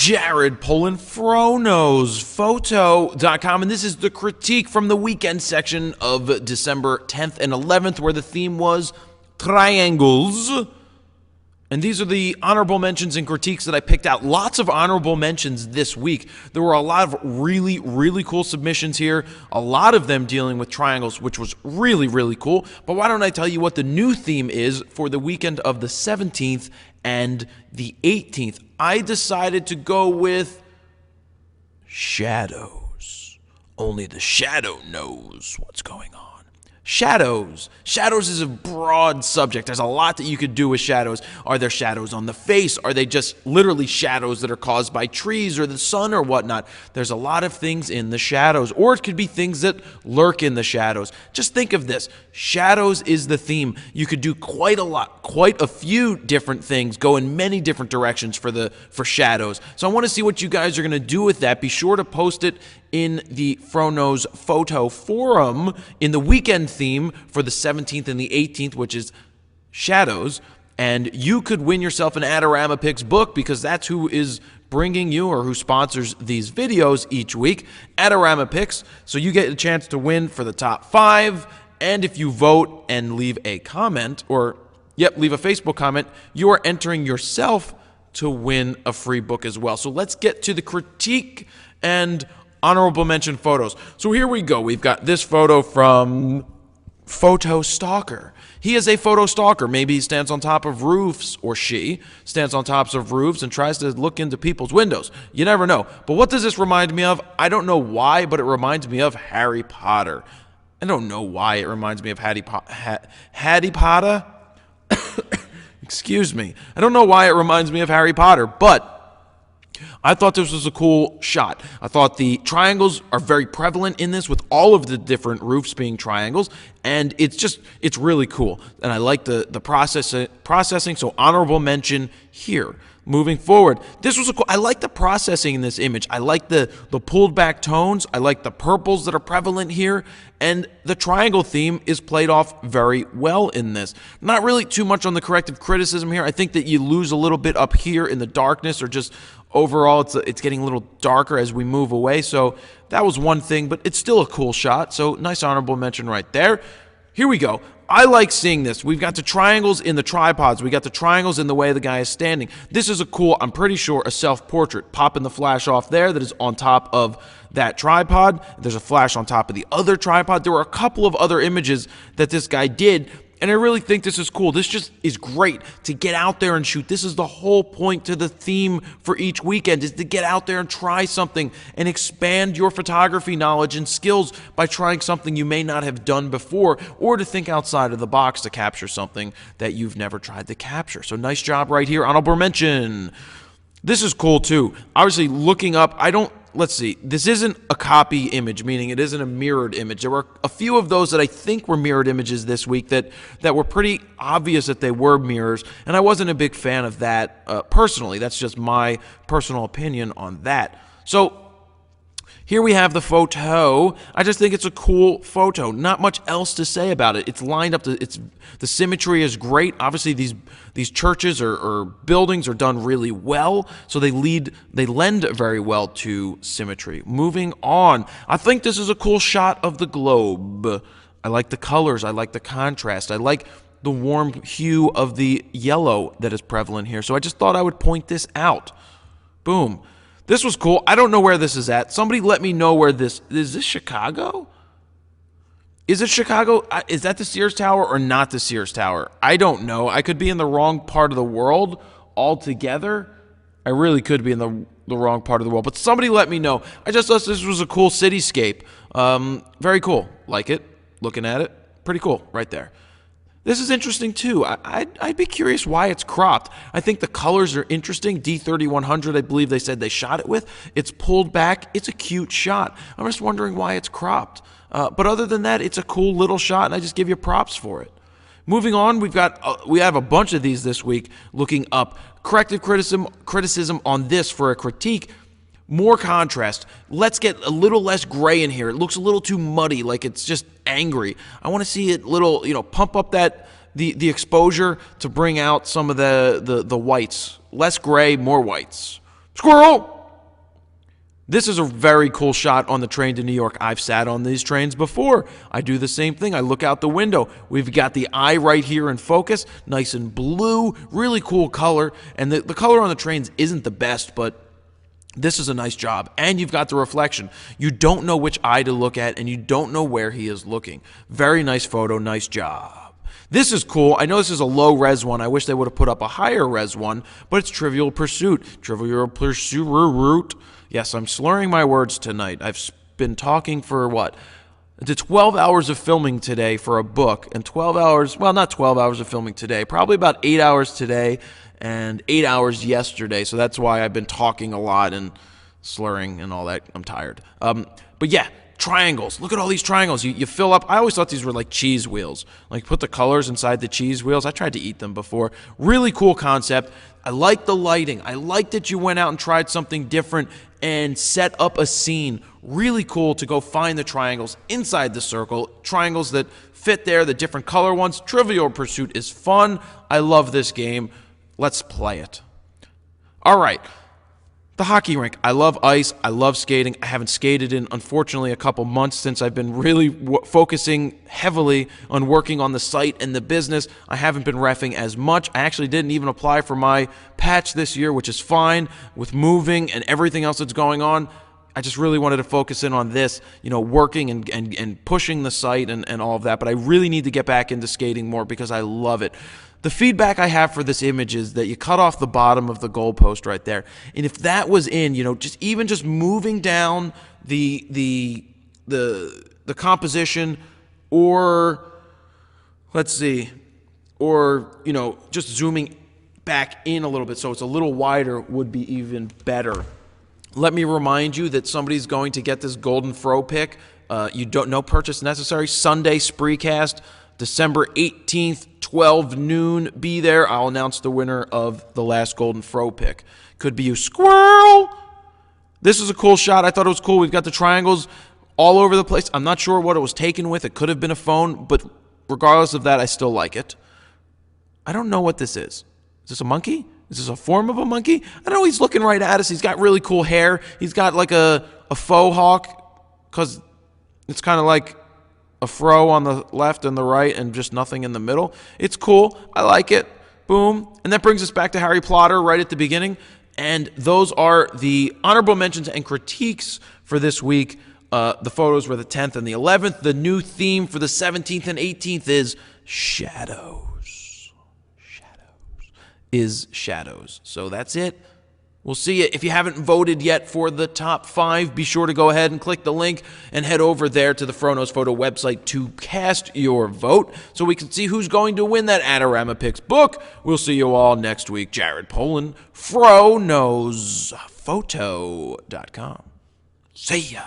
Jared pulling FroKnowsPhoto.com, and this is the critique from the weekend section of December 10th and 11th, where the theme was triangles. And these are the honorable mentions and critiques that I picked out. Lots of honorable mentions this week. There were a lot of really, really cool submissions here. A lot of them dealing with triangles, which was really, really cool. But why don't I tell you what the new theme is for the weekend of the 17th and the 18th. I decided to go with shadows. Only the shadow knows what's going on. Shadows. Shadows is a broad subject. There's a lot that you could do with shadows. Are there shadows on the face? Are they just literally shadows that are caused by trees or the sun or whatnot? There's a lot of things in the shadows. Or it could be things that lurk in the shadows. Just think of this. Shadows is the theme. You could do quite a few different things, go in many different directions for shadows. So I want to see what you guys are going to do with that. Be sure to post it in the FroKnows Photo Forum in the weekend theme for the 17th and the 18th, which is shadows. And you could win yourself an Adorama Picks book, because that's who is bringing you, or who sponsors these videos each week, Adorama Picks. So you get a chance to win for the top 5. And if you vote and leave a comment, or leave a Facebook comment, you are entering yourself to win a free book as well. So let's get to the critique and honorable mention photos. So here we go. We've got this photo from Photo Stalker. He is a photo stalker. Maybe he stands on top of roofs, or she stands on tops of roofs and tries to look into people's windows. You never know. But what does this remind me of? I don't know why, but it reminds me of Harry Potter. I don't know why it reminds me of Hattie Potter. Excuse me. I don't know why it reminds me of Harry Potter, but I thought this was a cool shot. I thought the triangles are very prevalent in this, with all of the different roofs being triangles, and it's really cool. And I like the processing, so honorable mention here. Moving forward, this was I like the processing in this image. I like the pulled back tones. I like the purples that are prevalent here, and the triangle theme is played off very well in this. Not really too much on the corrective criticism here. I think that you lose a little bit up here in the darkness, or just overall it's getting a little darker as we move away. So that was one thing, but it's still a cool shot. So nice honorable mention right there. Here we go. I like seeing this. We've got the triangles in the tripods. We got the triangles in the way the guy is standing. This is a cool, I'm pretty sure, a self-portrait. Popping the flash off there that is on top of that tripod. There's a flash on top of the other tripod. There were a couple of other images that this guy did, and I really think this is cool. This just is great to get out there and shoot. This is the whole point to the theme for each weekend, is to get out there and try something and expand your photography knowledge and skills by trying something you may not have done before, or to think outside of the box to capture something that you've never tried to capture. So nice job right here. Honorable mention. This is cool too. Obviously, looking up, let's see, this isn't a copy image, meaning it isn't a mirrored image. There were a few of those that I think were mirrored images this week that were pretty obvious that they were mirrors, and I wasn't a big fan of that personally. That's just my personal opinion on that. So here we have the photo. I just think it's a cool photo. Not much else to say about it. It's lined up. The symmetry is great. Obviously, these churches or buildings are done really well, so they lend very well to symmetry. Moving on, I think this is a cool shot of the globe. I like the colors. I like the contrast. I like the warm hue of the yellow that is prevalent here. So I just thought I would point this out. Boom. This was cool. I don't know where this is at. Somebody let me know where this is. This Chicago? Is it Chicago? Is that the Sears Tower or not the Sears Tower? I don't know. I could be in the wrong part of the world altogether. I really could be in the wrong part of the world. But somebody let me know. I just thought this was a cool cityscape. Very cool. Like it. Looking at it. Pretty cool right there. This is interesting too. I'd be curious why it's cropped. I think the colors are interesting. D3100, I believe they said they shot it with. It's pulled back. It's a cute shot. I'm just wondering why it's cropped. But other than that, it's a cool little shot, and I just give you props for it. Moving on, we have a bunch of these this week. Looking up corrective criticism on this for a critique. More contrast. Let's get a little less gray in here. It looks a little too muddy, like it's just angry. I want to see it pump up the exposure to bring out some of the whites. Less gray, more whites. Squirrel! This is a very cool shot on the train to New York. I've sat on these trains before. I do the same thing. I look out the window. We've got the eye right here in focus, nice and blue, really cool color. And the color on the trains isn't the best, but this is a nice job. And you've got the reflection. You don't know which eye to look at, and you don't know where he is looking. Very nice photo, nice job. This is cool. I know this is a low res one. I wish they would have put up a higher res one, but it's Trivial Pursuit. Trivial Pursuit. Yes, I'm slurring my words tonight. I've been talking for what? It's 12 hours of filming today for a book, and 12 hours, well, not 12 hours of filming today, probably about 8 hours today and 8 hours yesterday. So that's why I've been talking a lot and slurring and all that. I'm tired. But yeah, triangles. Look at all these triangles. You fill up. I always thought these were like cheese wheels. Like put the colors inside the cheese wheels. I tried to eat them before. Really cool concept. I like the lighting. I like that you went out and tried something different and set up a scene. Really cool to go find the triangles inside the circle. Triangles that fit there, the different color ones. Trivial Pursuit is fun. I love this game. Let's play it. All right. The hockey rink. I love ice. I love skating. I haven't skated in, unfortunately, a couple months since I've been really focusing heavily on working on the site and the business. I haven't been reffing as much. I actually didn't even apply for my patch this year, which is fine with moving and everything else that's going on. I just really wanted to focus in on this, working and pushing the site and all of that. But I really need to get back into skating more because I love it. The feedback I have for this image is that you cut off the bottom of the goalpost right there. And if that was in, just moving down the composition, or let's see, or just zooming back in a little bit so it's a little wider would be even better. Let me remind you that somebody's going to get this Golden Fro pick. No purchase necessary. Sunday Spreecast, December 18th, 12 noon. Be there. I'll announce the winner of the last Golden Fro pick. Could be you, squirrel. This is a cool shot. I thought it was cool. We've got the triangles all over the place. I'm not sure what it was taken with. It could have been a phone, but regardless of that, I still like it. I don't know what this is. Is this a monkey? Is this a form of a monkey? I don't know. He's looking right at us. He's got really cool hair. He's got like a faux hawk because it's kind of like a fro on the left and the right and just nothing in the middle. It's cool. I like it. Boom. And that brings us back to Harry Potter right at the beginning. And those are the honorable mentions and critiques for this week. The photos were the 10th and the 11th. The new theme for the 17th and 18th is shadows. Shadows. So that's it. We'll see you. If you haven't voted yet for the top 5, be sure to go ahead and click the link and head over there to the Fronos Photo website to cast your vote so we can see who's going to win that Adorama Picks book. We'll see you all next week. Jared Polin, FroKnowsPhoto.com. See ya.